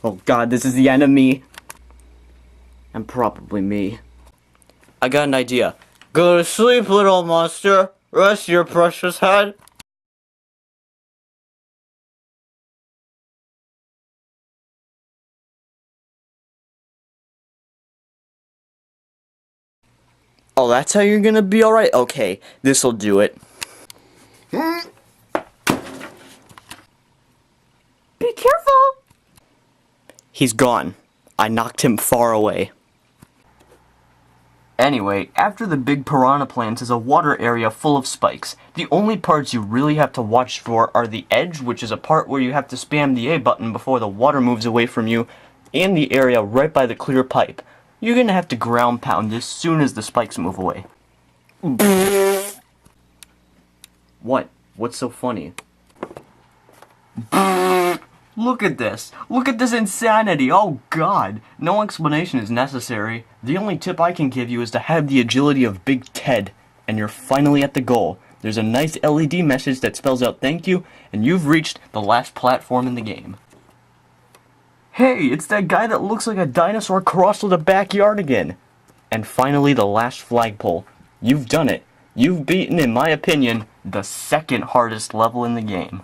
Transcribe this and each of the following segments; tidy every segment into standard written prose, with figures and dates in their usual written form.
Oh god, this is the enemy. And probably me. I got an idea. Go to sleep, little monster. Rest your precious head. Oh, that's how you're gonna be alright? Okay, this'll do it. Be careful! He's gone. I knocked him far away. Anyway, after the big piranha plants is a water area full of spikes. The only parts you really have to watch for are the edge, which is a part where you have to spam the A button before the water moves away from you, and the area right by the clear pipe. You're gonna have to ground pound as soon as the spikes move away. What? What's so funny? Look at this! Look at this insanity! Oh god! No explanation is necessary. The only tip I can give you is to have the agility of Big Ted, and you're finally at the goal. There's a nice LED message that spells out thank you, and you've reached the last platform in the game. Hey, it's that guy that looks like a dinosaur crossed with a backyard again! And finally the last flagpole. You've done it. You've beaten, in my opinion, the second hardest level in the game.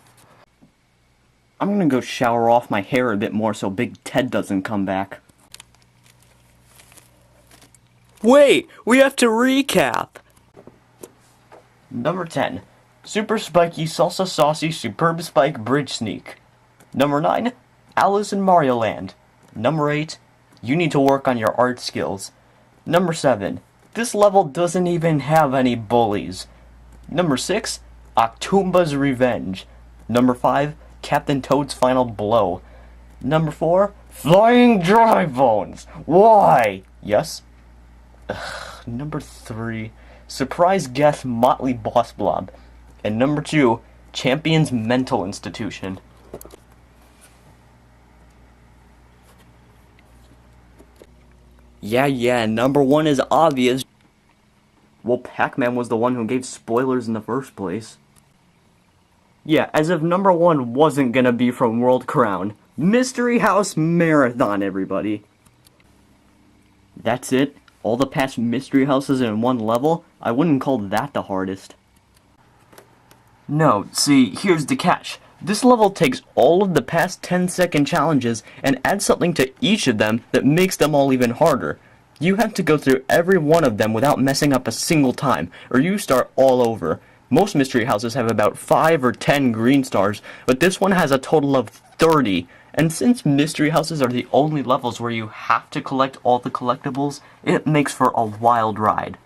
I'm gonna go shower off my hair a bit more so Big Ted doesn't come back. Wait, we have to recap! Number 10. Super Spiky Salsa Saucy Superb Spike Bridge Sneak. Number 9. Alice in Mario Land. Number 8. You need to work on your art skills. Number 7. This level doesn't even have any bullies. Number 6. Octoomba's Revenge. Number 5. Captain Toad's Final Blow. Number 4. Flying Dry Bones. Why? Yes? Number 3. Surprise Guest Motley Boss Blob. And number 2. Champion's Mental Institution. Yeah, number 1 is obvious. Well, Pac-Man was the one who gave spoilers in the first place. Yeah, as if number 1 wasn't gonna be from World Crown. Mystery House Marathon, everybody. That's it? All the past Mystery Houses in one level? I wouldn't call that the hardest. No, see, here's the catch. This level takes all of the past 10-second challenges and adds something to each of them that makes them all even harder. You have to go through every one of them without messing up a single time, or you start all over. Most mystery houses have about 5 or 10 green stars, but this one has a total of 30. And since mystery houses are the only levels where you have to collect all the collectibles, it makes for a wild ride.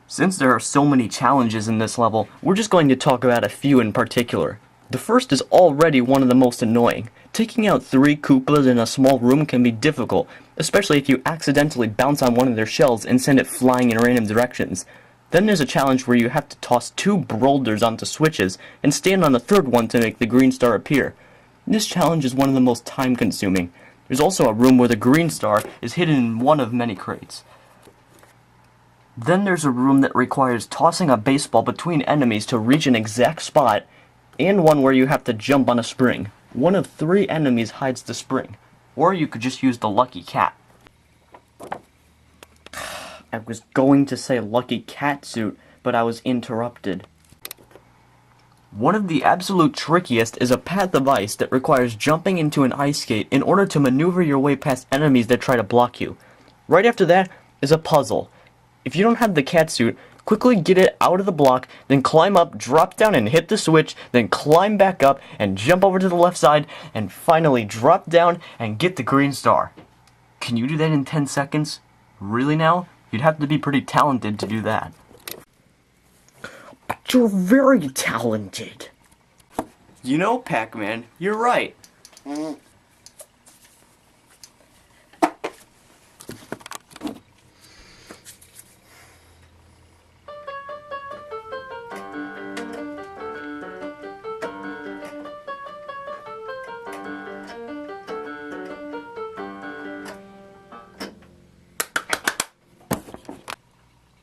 Since there are so many challenges in this level, we're just going to talk about a few in particular. The first is already one of the most annoying. Taking out 3 Koopas in a small room can be difficult, especially if you accidentally bounce on one of their shells and send it flying in random directions. Then there's a challenge where you have to toss 2 boulders onto switches and stand on the third one to make the green star appear. This challenge is one of the most time-consuming. There's also a room where the green star is hidden in one of many crates. Then there's a room that requires tossing a baseball between enemies to reach an exact spot, and one where you have to jump on a spring. One of 3 enemies hides the spring, or you could just use the lucky cat. I was going to say lucky cat suit, but I was interrupted. One of the absolute trickiest is a path of ice that requires jumping into an ice skate in order to maneuver your way past enemies that try to block you. Right after that is a puzzle. If you don't have the cat suit, quickly get it out of the block, then climb up, drop down and hit the switch, then climb back up and jump over to the left side, and finally drop down and get the green star. Can you do that in 10 seconds? Really now? You'd have to be pretty talented to do that. But you're very talented. You know, Pac-Man, you're right.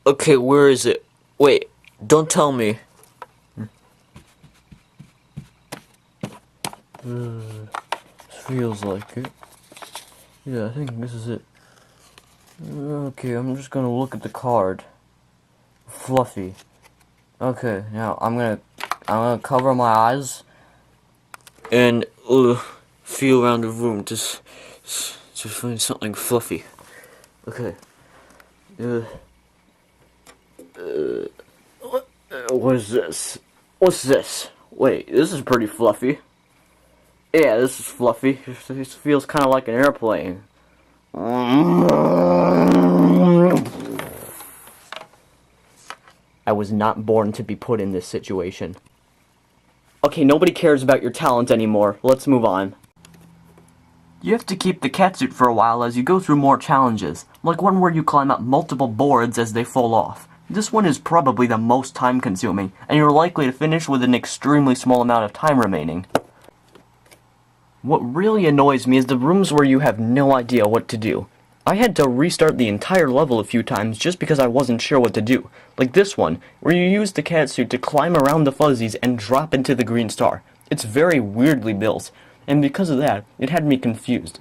Okay, where is it? Wait, don't tell me. Feels like it. Yeah, I think this is it. Okay, I'm just gonna look at the card. Fluffy. Okay, now I'm gonna cover my eyes and feel around the room to find something fluffy. Okay. What is this? What's this? Wait, this is pretty fluffy. Yeah, this is fluffy. This feels kind of like an airplane. I was not born to be put in this situation. Okay, nobody cares about your talent anymore. Let's move on. You have to keep the catsuit for a while as you go through more challenges, like one where you climb up multiple boards as they fall off. This one is probably the most time-consuming, and you're likely to finish with an extremely small amount of time remaining. What really annoys me is the rooms where you have no idea what to do. I had to restart the entire level a few times just because I wasn't sure what to do. Like this one, where you use the catsuit to climb around the fuzzies and drop into the green star. It's very weirdly built, and because of that, it had me confused.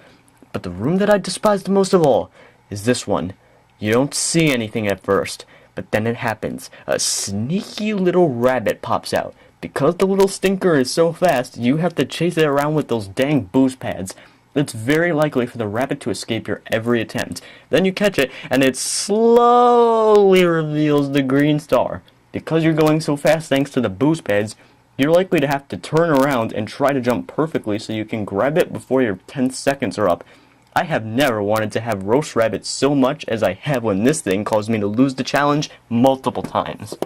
But the room that I despised most of all is this one. You don't see anything at first, but then it happens. A sneaky little rabbit pops out. Because the little stinker is so fast, you have to chase it around with those dang boost pads. It's very likely for the rabbit to escape your every attempt. Then you catch it, and it slowly reveals the green star. Because you're going so fast thanks to the boost pads, you're likely to have to turn around and try to jump perfectly so you can grab it before your 10 seconds are up. I have never wanted to have roast rabbits so much as I have when this thing caused me to lose the challenge multiple times.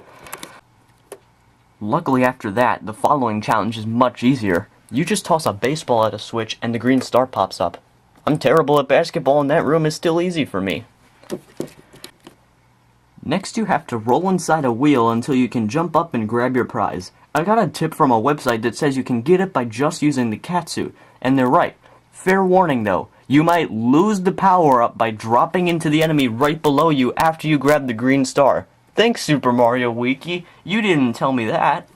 Luckily after that, the following challenge is much easier. You just toss a baseball at a switch and the green star pops up. I'm terrible at basketball and that room is still easy for me. Next you have to roll inside a wheel until you can jump up and grab your prize. I got a tip from a website that says you can get it by just using the catsuit, and they're right. Fair warning though, you might lose the power up by dropping into the enemy right below you after you grab the green star. Thanks, Super Mario Wiki. You didn't tell me that.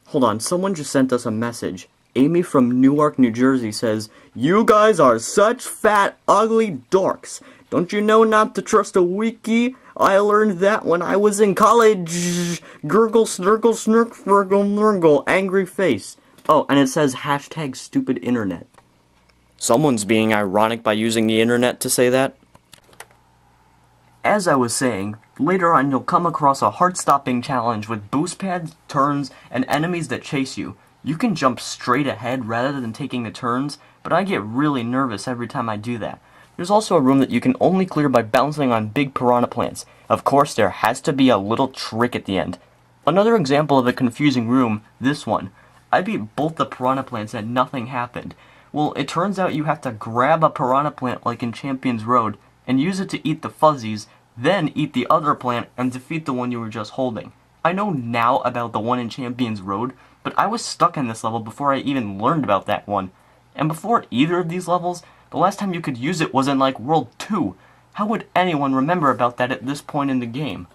Hold on, someone just sent us a message. Amy from Newark, New Jersey says, "You guys are such fat, ugly dorks. Don't you know not to trust a wiki? I learned that when I was in college. Gurgle, snurgle, snurk, furgle, nurgle, angry face." Oh, and it says hashtag stupid internet. Someone's being ironic by using the internet to say that. As I was saying, later on you'll come across a heart-stopping challenge with boost pads, turns, and enemies that chase you. You can jump straight ahead rather than taking the turns, but I get really nervous every time I do that. There's also a room that you can only clear by bouncing on big piranha plants. Of course, there has to be a little trick at the end. Another example of a confusing room, this one. I beat both the piranha plants and nothing happened. Well, it turns out you have to grab a piranha plant like in Champions Road, and use it to eat the fuzzies, then eat the other plant and defeat the one you were just holding. I know now about the one in Champions Road, but I was stuck in this level before I even learned about that one. And before either of these levels, the last time you could use it was in like World 2. How would anyone remember about that at this point in the game?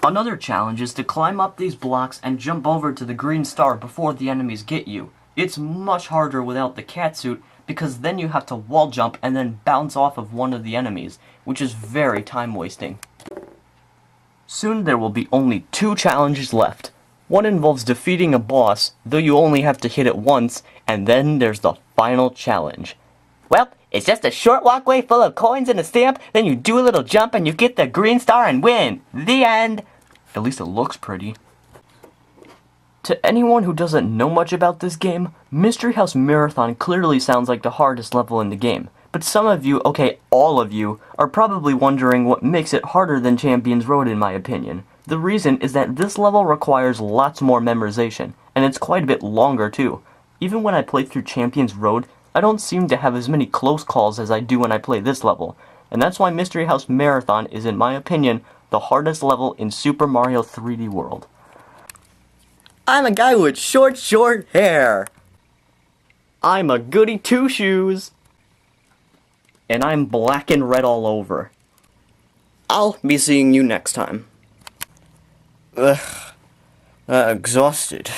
Another challenge is to climb up these blocks and jump over to the green star before the enemies get you. It's much harder without the catsuit, because then you have to wall jump and then bounce off of one of the enemies, which is very time wasting. Soon there will be only 2 challenges left. One involves defeating a boss, though you only have to hit it once, and then there's the final challenge. Well, it's just a short walkway full of coins and a stamp, then you do a little jump and you get the green star and win. The end! At least it looks pretty. To anyone who doesn't know much about this game, Mystery House Marathon clearly sounds like the hardest level in the game. But some of you, okay, all of you, are probably wondering what makes it harder than Champions Road in my opinion. The reason is that this level requires lots more memorization, and it's quite a bit longer too. Even when I play through Champions Road, I don't seem to have as many close calls as I do when I play this level. And that's why Mystery House Marathon is, in my opinion, the hardest level in Super Mario 3D World. I'm a guy with short hair. I'm a goody two-shoes. And I'm black and red all over. I'll be seeing you next time. Exhausted.